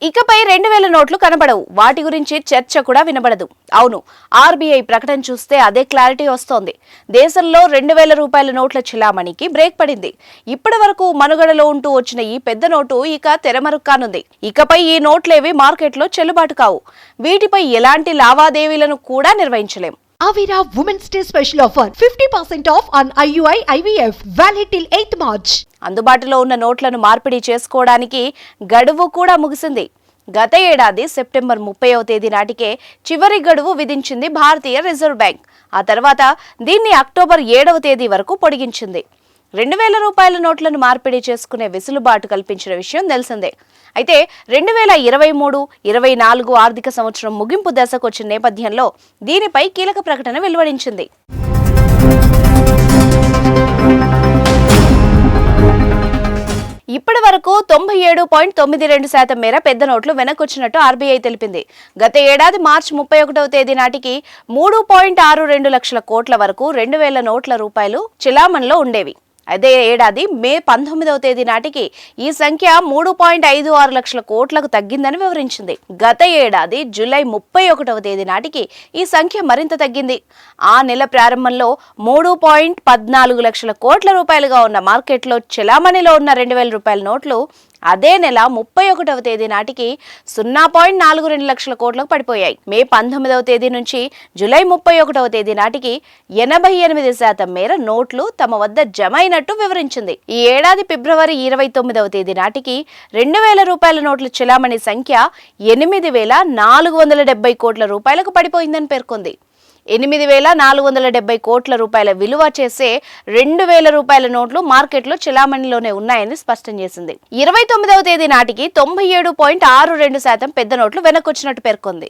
ఇకపై 2000 నోట్లు కనబడవు. వాటి గురించి చర్చ కూడా వినబడదు. అవును, ఆర్బీఐ ప్రకటన చూస్తే అదే క్లారిటీ వస్తోంది. దేశంలో 2000 రూపాయల నోట్ల చెలామణికి బ్రేక్ పడింది. ఇప్పటి వరకు మనుగడలో ఉంటూ వచ్చిన ఈ పెద్ద నోటు ఇక తెరమరుక్కానుంది. ఇకపై ఈ నోట్లేవి మార్కెట్లో చెల్లుబాటు కావు. వీటిపై ఎలాంటి లావాదేవీలను కూడా నిర్వహించలేం. Avira Women's Day special offer 50% off on IUI IVF valid till 8th March. అందుబాటులో ఉన్న నోట్లను మార్పిడి చేసుకోవడానికి గడువు కూడా ముగిసింది. గత ఏడాది సెప్టెంబర్ 30వ తేదీ నాటికే చివరి గడువు విధించింది భారతీయ రిజర్వ్ బ్యాంక్. ఆ తర్వాత దీన్ని అక్టోబర్ 7వ తేదీ వరకు పొడిగించింది. 2000 రూపాయల నోట్లను మార్పిడి చేసుకునే వెసులుబాటు కల్పించిన విషయం తెలిసిందే. అయితే 2023-24 ఆర్థిక సంవత్సరం ముగింపు దశకు వచ్చిన నేపథ్యంలో దీనిపై కీలక ప్రకటన వెలువడించింది. ఇప్పటి వరకు 97.92% మేర పెద్ద నోట్లు వెనకొచ్చినట్టు ఆర్బీఐ తెలిపింది. గత ఏడాది మార్చి 31వ తేదీ నాటికి 3.62 లక్షల కోట్ల వరకు 2000 నోట్ల రూపాయలు చెలామణిలో ఉండేవి. అదే ఏడాది మే 19వ తేదీ నాటికి ఈ సంఖ్య 3.56 లక్షల కోట్లకు తగ్గిందని వివరించింది. గత ఏడాది జూలై 31వ తేదీ నాటికి ఈ సంఖ్య మరింత తగ్గింది. ఆ నెల ప్రారంభంలో 3.14 లక్షల కోట్ల రూపాయలుగా ఉన్న మార్కెట్లో చెలామణిలో ఉన్న 2000 రూపాయల నోట్లు అదే నెల 31వ తేదీ నాటికి 0.42 లక్షల కోట్లకు పడిపోయాయి. మే 19వ తేదీ నుంచి జూలై 31వ తేదీ నాటికి 88% మేర నోట్లు తమ వద్ద జమ అయినట్టు వివరించింది. ఈ ఏడాది ఫిబ్రవరి 29వ తేదీ నాటికి 2000 రూపాయల నోట్ల చెలామణి సంఖ్య 8470 కోట్ల రూపాయలకు పడిపోయిందని పేర్కొంది. 8470 కోట్ల రూపాయల విలువ చేసే 2000 రూపాయల నోట్లు మార్కెట్లో చెలామణిలోనే ఉన్నాయని స్పష్టం చేసింది. 29వ తేదీ నాటికి 97.62% పెద్ద నోట్లు వెనకొచ్చినట్టు పేర్కొంది.